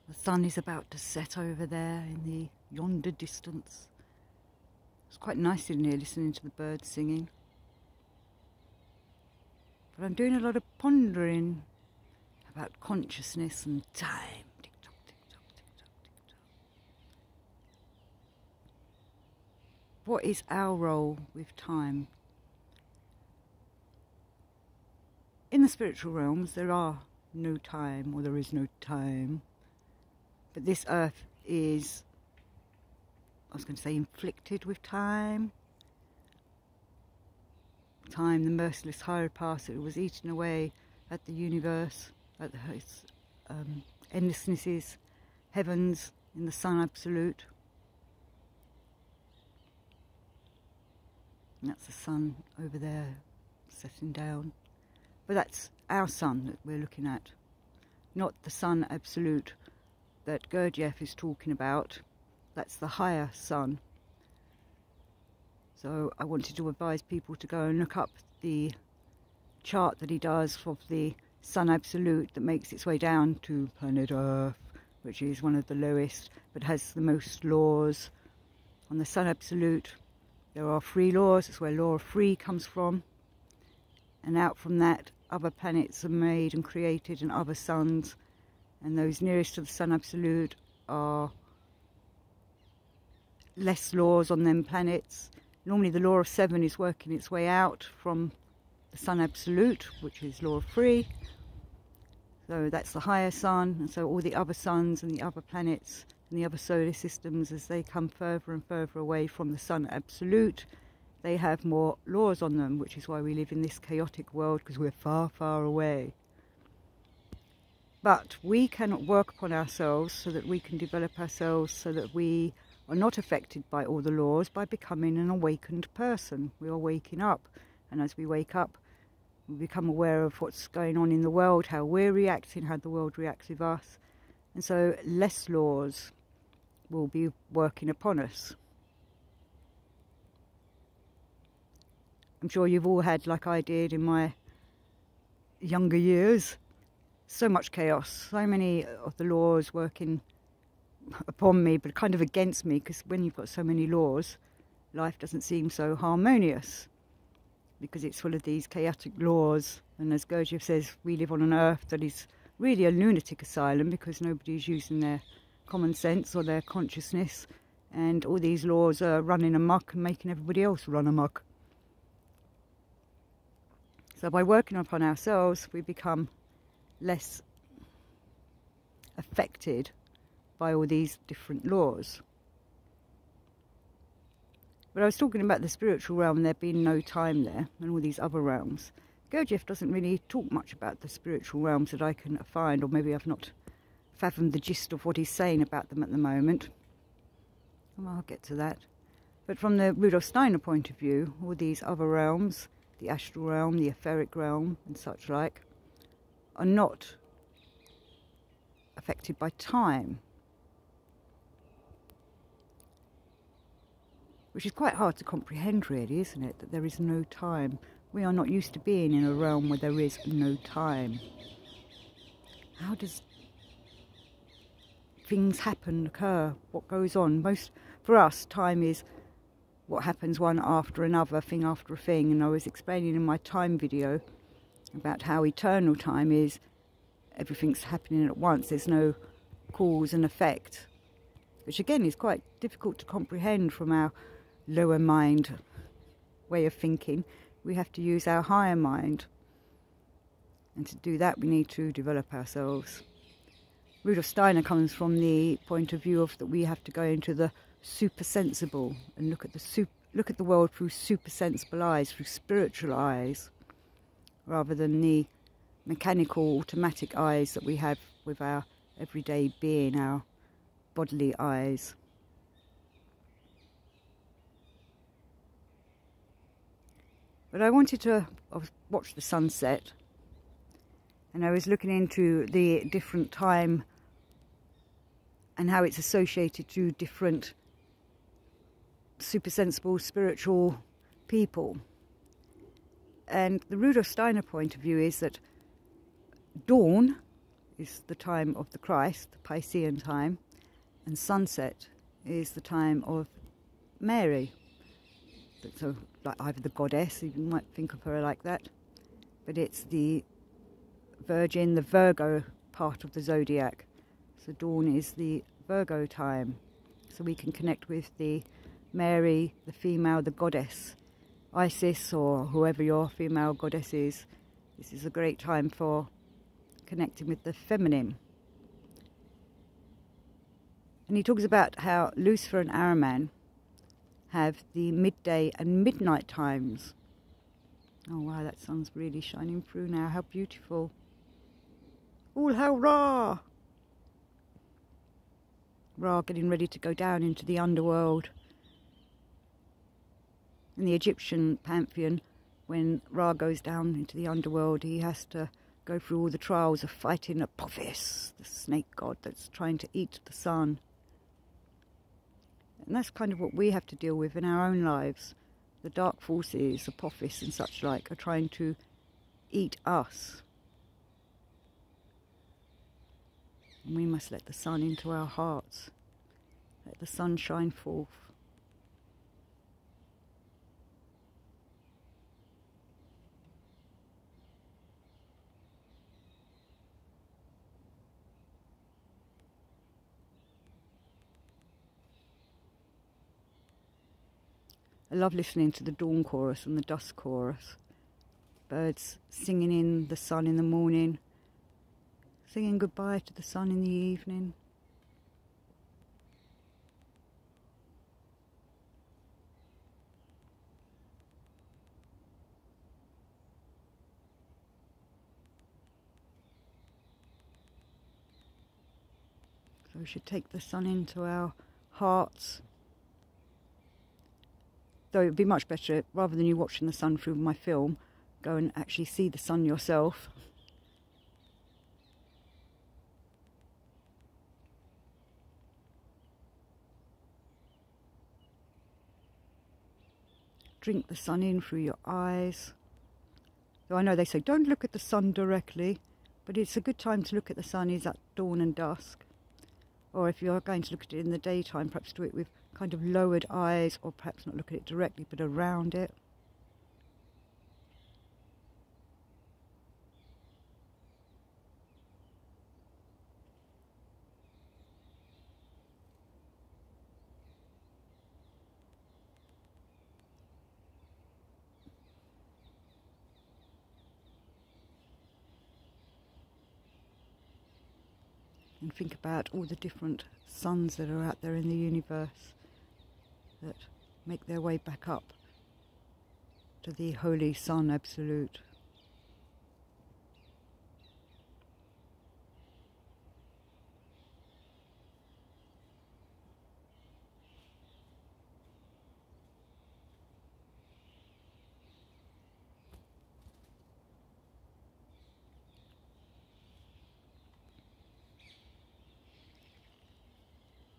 The sun is about to set over there in the yonder distance. It's quite nice in here listening to the birds singing. But I'm doing a lot of pondering about consciousness and time. Tick tock, tick tock, tick tock, tick tock. What is our role with time? In the spiritual realms, there are no time, or there is no time. But this earth is, I was going to say, inflicted with time. Time, the merciless hierarchy that was eating away at the universe, at the endlessnesses, heavens, in the sun absolute. And that's the sun over there, setting down. But that's our sun that we're looking at, not the sun absolute that Gurdjieff is talking about. That's the higher sun. So I wanted to advise people to go and look up the chart that he does of the sun absolute that makes its way down to planet Earth, which is one of the lowest but has the most laws. On the sun absolute there are 3 laws. That's where law of 3 comes from, and out from that other planets are made and created, and other suns, and those nearest to the sun absolute are less laws on them planets. Normally the law of 7 is working its way out from the sun absolute, which is law of 3. So that's the higher sun, and so all the other suns and the other planets and the other solar systems, as they come further and further away from the sun absolute, they have more laws on them, which is why we live in this chaotic world, because we're far, far away. But we cannot work upon ourselves so that we can develop ourselves so that we are not affected by all the laws by becoming an awakened person. We are waking up, and as we wake up, we become aware of what's going on in the world, how we're reacting, how the world reacts with us, and so less laws will be working upon us. I'm sure you've all had, like I did in my younger years, so much chaos, so many of the laws working upon me, but kind of against me, because when you've got so many laws, life doesn't seem so harmonious, because it's full of these chaotic laws. And as Gurdjieff says, we live on an earth that is really a lunatic asylum, because nobody's using their common sense or their consciousness, and all these laws are running amok and making everybody else run amok. So by working upon ourselves, we become less affected by all these different laws. But I was talking about the spiritual realm, there being no time there, and all these other realms. Gurdjieff doesn't really talk much about the spiritual realms that I can find, or maybe I've not fathomed the gist of what he's saying about them at the moment. Well, I'll get to that. But from the Rudolf Steiner point of view, all these other realms, the astral realm, the etheric realm, and such like, are not affected by time. Which is quite hard to comprehend, really, isn't it? That there is no time. We are not used to being in a realm where there is no time. How does things happen, occur? What goes on? For us, time is what happens one after another, thing after a thing. And I was explaining in my time video about how eternal time is. Everything's happening at once. There's no cause and effect. Which again is quite difficult to comprehend from our lower mind way of thinking. We have to use our higher mind, and to do that we need to develop ourselves. Rudolf Steiner comes from the point of view of that we have to go into the supersensible and look at the world through supersensible eyes, through spiritual eyes, rather than the mechanical, automatic eyes that we have with our everyday being, our bodily eyes. But I wanted to watch the sunset, and I was looking into the different time and how it's associated to different supersensible spiritual people. And the Rudolf Steiner point of view is that dawn is the time of the Christ, the Piscean time, and sunset is the time of Mary. So, like either the goddess, you might think of her like that, but it's the Virgin, the Virgo part of the zodiac. So dawn is the Virgo time, so we can connect with the Mary, the female, the goddess, Isis, or whoever your female goddess is. This is a great time for connecting with the feminine. And he talks about how Lucifer and Ahriman have the midday and midnight times. Oh wow, that sun's really shining through now. How beautiful. All hail Ra! Ra getting ready to go down into the underworld. In the Egyptian pantheon, when Ra goes down into the underworld, he has to go through all the trials of fighting Apophis, the snake god that's trying to eat the sun. And that's kind of what we have to deal with in our own lives. The dark forces, Apophis and such like, are trying to eat us. And we must let the sun into our hearts. Let the sun shine forth. I love listening to the dawn chorus and the dusk chorus. Birds singing in the sun in the morning, singing goodbye to the sun in the evening. So we should take the sun into our hearts. Though it would be much better, rather than you watching the sun through my film, go and actually see the sun yourself. Drink the sun in through your eyes. Though I know they say don't look at the sun directly, but it's a good time to look at the sun is at dawn and dusk. Or if you're going to look at it in the daytime, perhaps do it with kind of lowered eyes, or perhaps not look at it directly but around it. And think about all the different suns that are out there in the universe that make their way back up to the Holy Sun Absolute.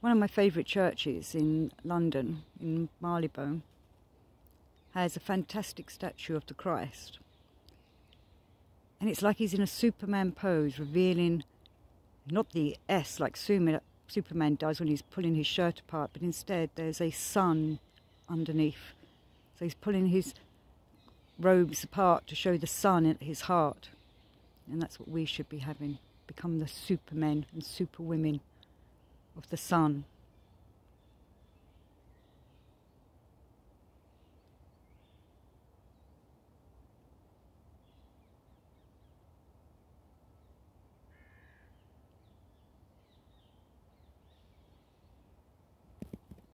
One of my favourite churches in London, in Marylebone, has a fantastic statue of the Christ. And it's like he's in a Superman pose, revealing not the S like Superman does when he's pulling his shirt apart, but instead there's a sun underneath. So he's pulling his robes apart to show the sun at his heart. And that's what we should be having, become the supermen and superwomen of the sun.